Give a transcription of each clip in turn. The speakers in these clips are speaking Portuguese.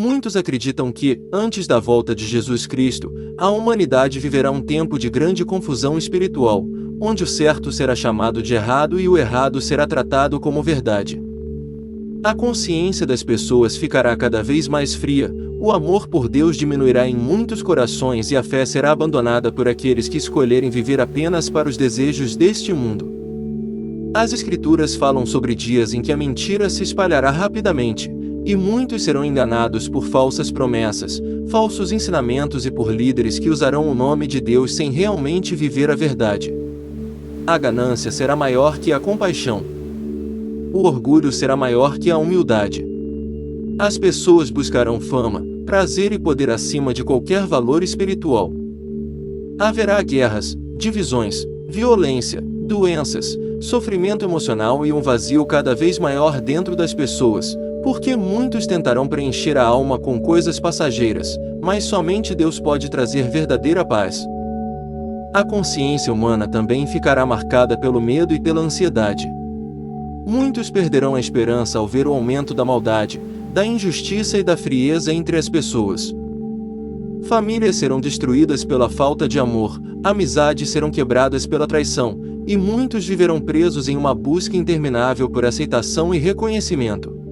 Muitos acreditam que, antes da volta de Jesus Cristo, a humanidade viverá um tempo de grande confusão espiritual, onde o certo será chamado de errado e o errado será tratado como verdade. A consciência das pessoas ficará cada vez mais fria, o amor por Deus diminuirá em muitos corações e a fé será abandonada por aqueles que escolherem viver apenas para os desejos deste mundo. As Escrituras falam sobre dias em que a mentira se espalhará rapidamente, e muitos serão enganados por falsas promessas, falsos ensinamentos e por líderes que usarão o nome de Deus sem realmente viver a verdade. A ganância será maior que a compaixão. O orgulho será maior que a humildade. As pessoas buscarão fama, prazer e poder acima de qualquer valor espiritual. Haverá guerras, divisões, violência, doenças, sofrimento emocional e um vazio cada vez maior dentro das pessoas, porque muitos tentarão preencher a alma com coisas passageiras, mas somente Deus pode trazer verdadeira paz. A consciência humana também ficará marcada pelo medo e pela ansiedade. Muitos perderão a esperança ao ver o aumento da maldade, da injustiça e da frieza entre as pessoas. Famílias serão destruídas pela falta de amor, amizades serão quebradas pela traição, e muitos viverão presos em uma busca interminável por aceitação e reconhecimento.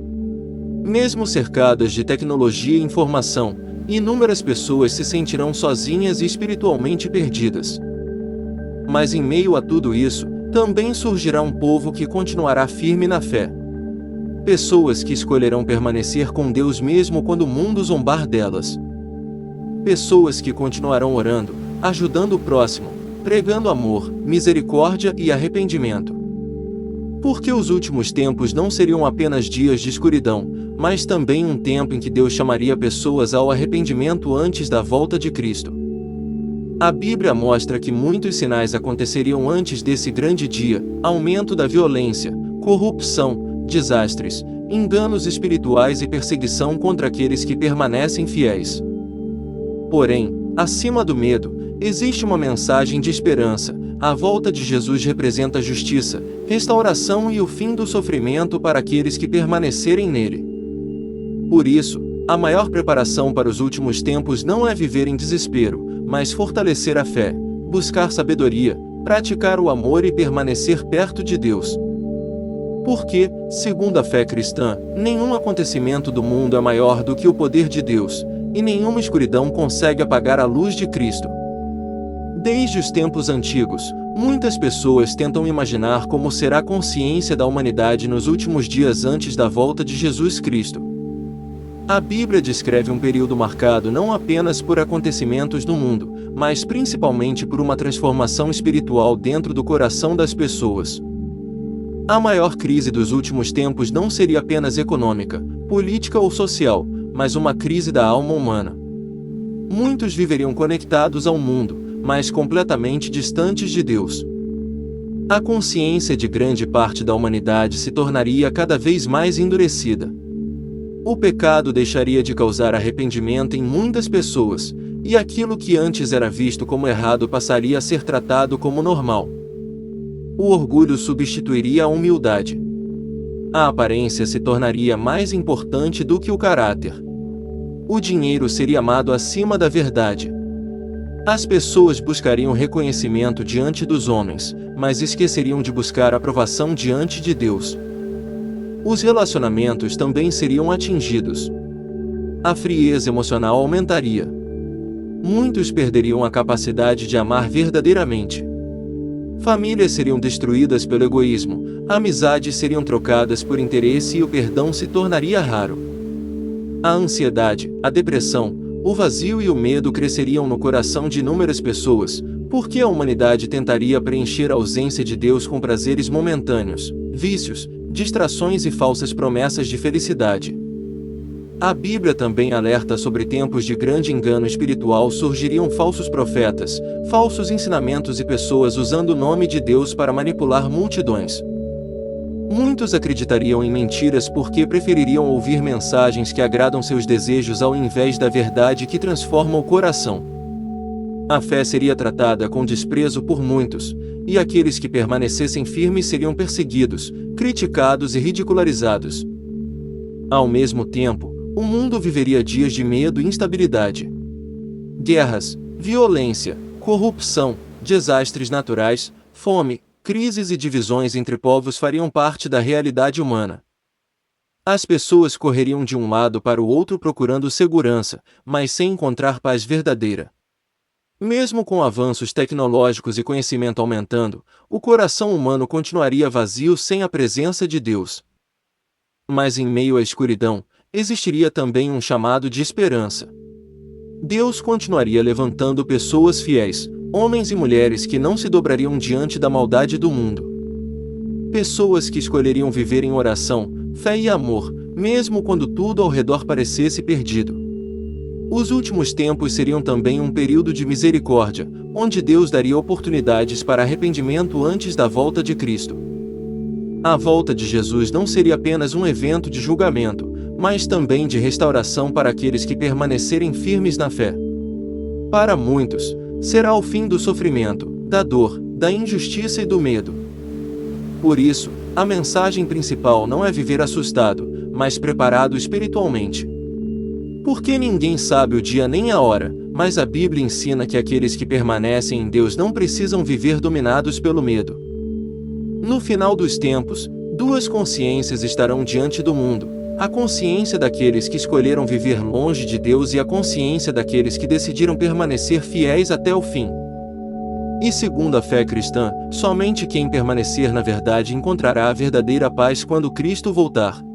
Mesmo cercadas de tecnologia e informação, inúmeras pessoas se sentirão sozinhas e espiritualmente perdidas. Mas em meio a tudo isso, também surgirá um povo que continuará firme na fé. Pessoas que escolherão permanecer com Deus mesmo quando o mundo zombar delas. Pessoas que continuarão orando, ajudando o próximo, pregando amor, misericórdia e arrependimento. Porque os últimos tempos não seriam apenas dias de escuridão, mas também um tempo em que Deus chamaria pessoas ao arrependimento antes da volta de Cristo. A Bíblia mostra que muitos sinais aconteceriam antes desse grande dia: aumento da violência, corrupção, desastres, enganos espirituais e perseguição contra aqueles que permanecem fiéis. Porém, acima do medo, existe uma mensagem de esperança. A volta de Jesus representa a justiça, restauração e o fim do sofrimento para aqueles que permanecerem nele. Por isso, a maior preparação para os últimos tempos não é viver em desespero, mas fortalecer a fé, buscar sabedoria, praticar o amor e permanecer perto de Deus. Porque, segundo a fé cristã, nenhum acontecimento do mundo é maior do que o poder de Deus, e nenhuma escuridão consegue apagar a luz de Cristo. Desde os tempos antigos, muitas pessoas tentam imaginar como será a consciência da humanidade nos últimos dias antes da volta de Jesus Cristo. A Bíblia descreve um período marcado não apenas por acontecimentos do mundo, mas principalmente por uma transformação espiritual dentro do coração das pessoas. A maior crise dos últimos tempos não seria apenas econômica, política ou social, mas uma crise da alma humana. Muitos viveriam conectados ao mundo, mas completamente distantes de Deus. A consciência de grande parte da humanidade se tornaria cada vez mais endurecida. O pecado deixaria de causar arrependimento em muitas pessoas, e aquilo que antes era visto como errado passaria a ser tratado como normal. O orgulho substituiria a humildade. A aparência se tornaria mais importante do que o caráter. O dinheiro seria amado acima da verdade. As pessoas buscariam reconhecimento diante dos homens, mas esqueceriam de buscar aprovação diante de Deus. Os relacionamentos também seriam atingidos. A frieza emocional aumentaria. Muitos perderiam a capacidade de amar verdadeiramente. Famílias seriam destruídas pelo egoísmo, amizades seriam trocadas por interesse e o perdão se tornaria raro. A ansiedade, a depressão, o vazio e o medo cresceriam no coração de inúmeras pessoas, porque a humanidade tentaria preencher a ausência de Deus com prazeres momentâneos, vícios, distrações e falsas promessas de felicidade. A Bíblia também alerta sobre tempos de grande engano espiritual. Surgiriam falsos profetas, falsos ensinamentos e pessoas usando o nome de Deus para manipular multidões. Muitos acreditariam em mentiras porque prefeririam ouvir mensagens que agradam seus desejos ao invés da verdade que transforma o coração. A fé seria tratada com desprezo por muitos, e aqueles que permanecessem firmes seriam perseguidos, criticados e ridicularizados. Ao mesmo tempo, O mundo viveria dias de medo e instabilidade. Guerras, violência, corrupção, desastres naturais, fome, crises e divisões entre povos fariam parte da realidade humana. As pessoas correriam de um lado para o outro procurando segurança, mas sem encontrar paz verdadeira. Mesmo com avanços tecnológicos e conhecimento aumentando, o coração humano continuaria vazio sem a presença de Deus. Mas em meio à escuridão, existiria também um chamado de esperança. Deus continuaria levantando pessoas fiéis, homens e mulheres que não se dobrariam diante da maldade do mundo. Pessoas que escolheriam viver em oração, fé e amor, mesmo quando tudo ao redor parecesse perdido. Os últimos tempos seriam também um período de misericórdia, onde Deus daria oportunidades para arrependimento antes da volta de Cristo. A volta de Jesus não seria apenas um evento de julgamento, mas também de restauração para aqueles que permanecerem firmes na fé. Para muitos, será o fim do sofrimento, da dor, da injustiça e do medo. Por isso, a mensagem principal não é viver assustado, mas preparado espiritualmente. Porque ninguém sabe o dia nem a hora, mas a Bíblia ensina que aqueles que permanecem em Deus não precisam viver dominados pelo medo. No final dos tempos, duas consciências estarão diante do mundo: a consciência daqueles que escolheram viver longe de Deus e a consciência daqueles que decidiram permanecer fiéis até o fim. E segundo a fé cristã, somente quem permanecer na verdade encontrará a verdadeira paz quando Cristo voltar.